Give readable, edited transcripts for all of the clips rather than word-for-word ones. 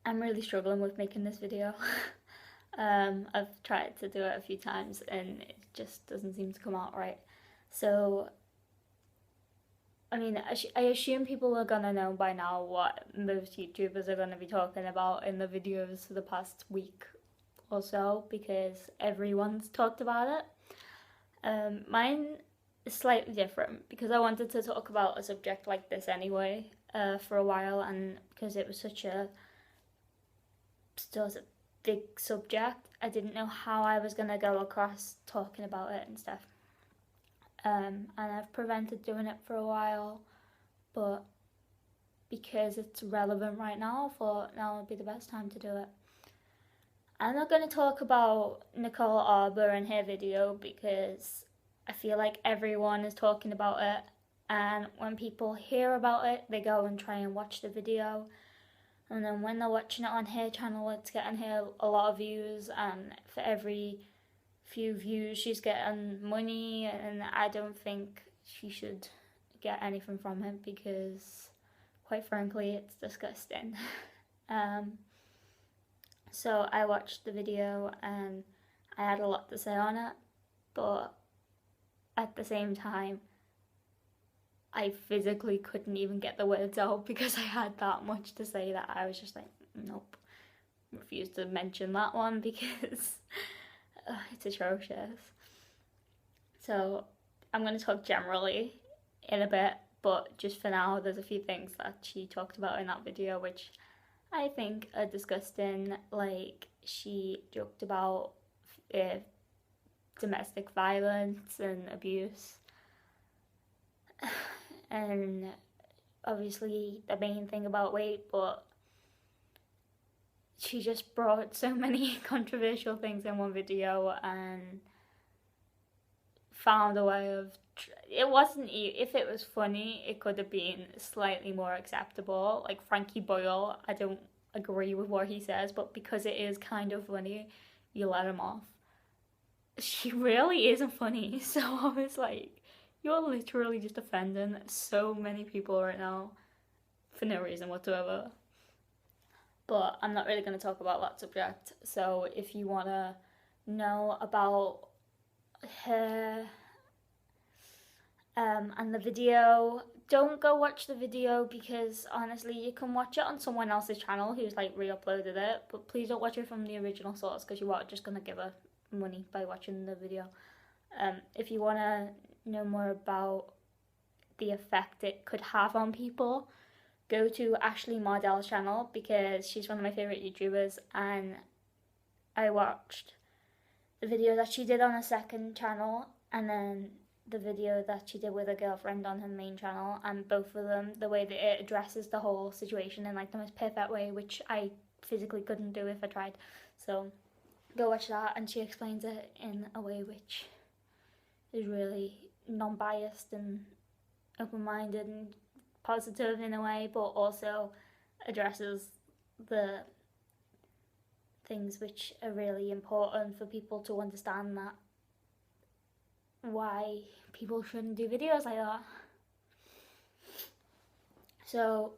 I'm really struggling with making this video. I've tried to do it a few times and it just doesn't seem to come out right. So, I mean, I assume people are gonna know by now what most YouTubers are gonna be talking about in the videos for the past week or so because everyone's talked about it. Mine is slightly different because I wanted to talk about a subject like this anyway for a while, and because it was such a big subject, I didn't know how I was gonna go across talking about it and stuff. And I've prevented doing it for a while, but because it's relevant right now, I thought now would be the best time to do it. I'm not going to talk about Nicole Arbor and her video because I feel like everyone is talking about it, and when people hear about it, they go and try and watch the video, and then when they're watching it on her channel, it's getting her a lot of views, and for every few views she's getting money, and I don't think she should get anything from it because quite frankly it's disgusting. So I watched the video and I had a lot to say on it, but at the same time I physically couldn't even get the words out because I had that much to say that I was just like, nope, refuse to mention that one because it's atrocious. So I'm going to talk generally in a bit, but just for now, there's a few things that she talked about in that video which I think are disgusting. Like, she joked about domestic violence and abuse, and obviously the main thing about weight, but she just brought so many controversial things in one video and found a way of it wasn't, if it was funny it could have been slightly more acceptable. Like Frankie Boyle, I don't agree with what he says, but because it is kind of funny, you let him off. She really isn't funny, so I was like, you're literally just offending so many people right now for no reason whatsoever. But I'm not really going to talk about that subject, so if you want to know about her and the video, don't go watch the video because honestly you can watch it on someone else's channel who's like re-uploaded it, but please don't watch it from the original source because you are just going to give her money by watching the video. If you want to know more about the effect it could have on people, go to Ashley Mardell's channel because she's one of my favourite YouTubers, and I watched the video that she did on a second channel and then the video that she did with a girlfriend on her main channel, and both of them, the way that it addresses the whole situation in like the most perfect way, which I physically couldn't do if I tried. So go watch that, and she explains it in a way which is really non-biased and open-minded and positive in a way, but also addresses the things which are really important for people to understand, that why people shouldn't do videos like that. So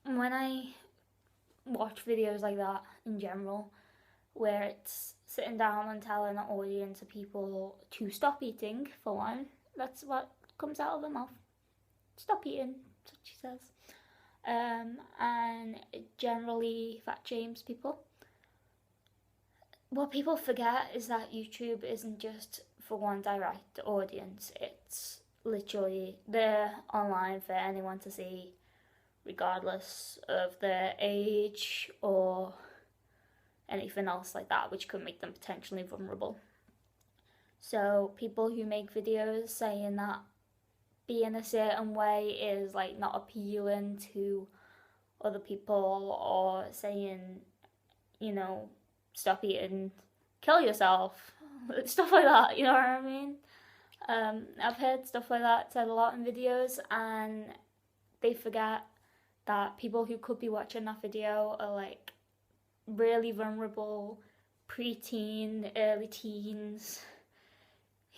when I watch videos like that in general, where it's sitting down and telling an audience of people to stop eating, for one, that's what comes out of their mouth. Stop eating, that's what she says. And it generally fat shames people. What people forget is that YouTube isn't just for one direct audience. It's literally there online for anyone to see, regardless of their age or anything else like that, which could make them potentially vulnerable. So people who make videos saying that being a certain way is like not appealing to other people, or saying, you know, stop eating, kill yourself, stuff like that, you know what I mean? I've heard stuff like that said a lot in videos, and they forget that people who could be watching that video are like really vulnerable preteen, early teens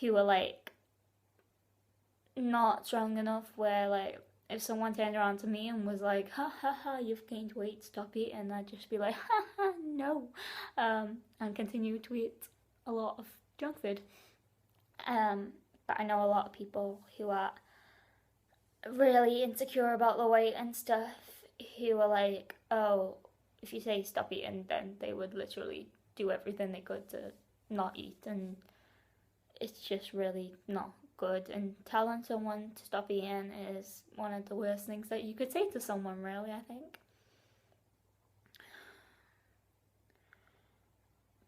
who are like not strong enough where like if someone turned around to me and was like, ha ha ha, you've gained weight, stop eating, I'd just be like, ha ha, no, and continue to eat a lot of junk food. But I know a lot of people who are really insecure about the weight and stuff, who are like, oh, if you say stop eating, then they would literally do everything they could to not eat, and it's just really not good. And telling someone to stop eating is one of the worst things that you could say to someone, really, I think.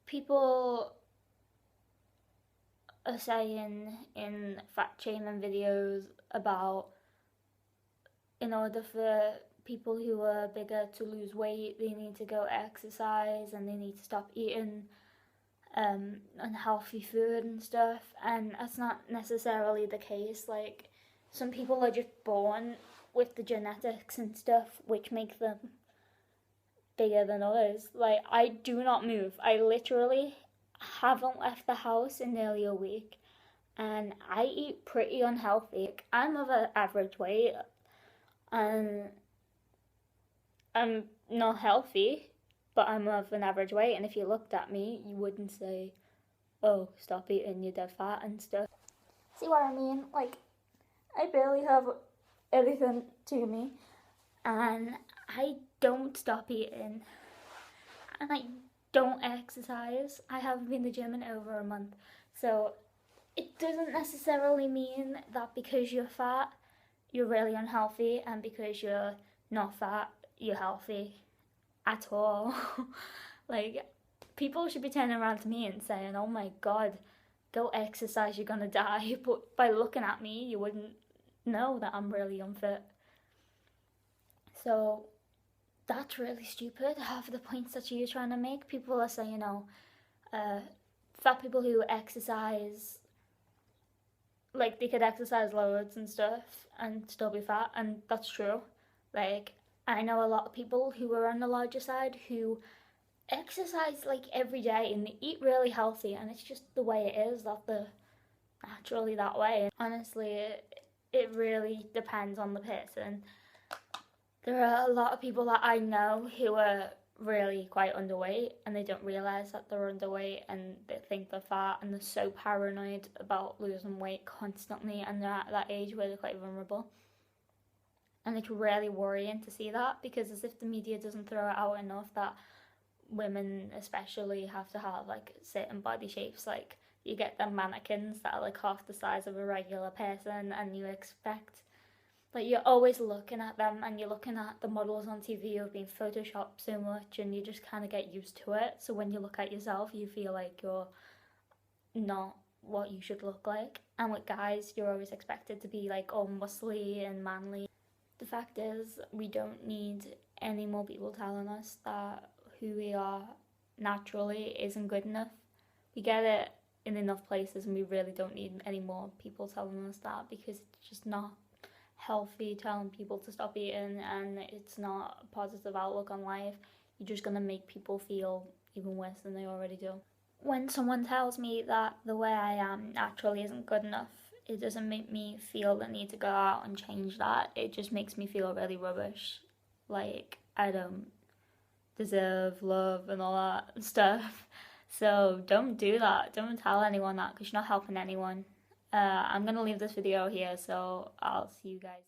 People are saying in fat shaming videos about, in order for people who are bigger to lose weight, they need to go exercise and they need to stop eating unhealthy food and stuff, and that's not necessarily the case. Like, some people are just born with the genetics and stuff which make them bigger than others. Like, I do not move. I literally haven't left the house in nearly a week, and I eat pretty unhealthy. I'm of an average weight, and I'm not healthy, but I'm of an average weight, and if you looked at me, you wouldn't say, oh, stop eating, you're dead fat and stuff. See what I mean? Like, I barely have anything to me, and I don't stop eating, and I don't exercise. I haven't been to the gym in over a month, so it doesn't necessarily mean that because you're fat, you're really unhealthy, and because you're not fat, you're healthy at all. Like, people should be turning around to me and saying, oh my god, go exercise, you're gonna die. But by looking at me, you wouldn't know that I'm really unfit. So that's really stupid, half of the points that you're trying to make. People are saying, fat people who exercise, like, they could exercise loads and stuff and still be fat, and that's true. Like, I know a lot of people who are on the larger side who exercise like every day and they eat really healthy, and it's just the way it is, that they're naturally that way. Honestly, it really depends on the person. There are a lot of people that I know who are really quite underweight, and they don't realise that they're underweight, and they think they're fat, and they're so paranoid about losing weight constantly, and they're at that age where they're quite vulnerable. And it's really worrying to see that, because as if the media doesn't throw it out enough that women especially have to have like certain body shapes. Like, you get them mannequins that are like half the size of a regular person, and you expect, like, you're always looking at them, and you're looking at the models on TV who've been photoshopped so much, and you just kind of get used to it. So when you look at yourself, you feel like you're not what you should look like. And with guys, you're always expected to be like all muscly and manly. The fact is, we don't need any more people telling us that who we are naturally isn't good enough. We get it in enough places, and we really don't need any more people telling us that, because it's just not healthy telling people to stop eating, and it's not a positive outlook on life. You're just going to make people feel even worse than they already do. When someone tells me that the way I am naturally isn't good enough, it doesn't make me feel the need to go out and change that. It just makes me feel really rubbish. Like, I don't deserve love and all that stuff. So don't do that. Don't tell anyone that, because you're not helping anyone. I'm going to leave this video here, so I'll see you guys.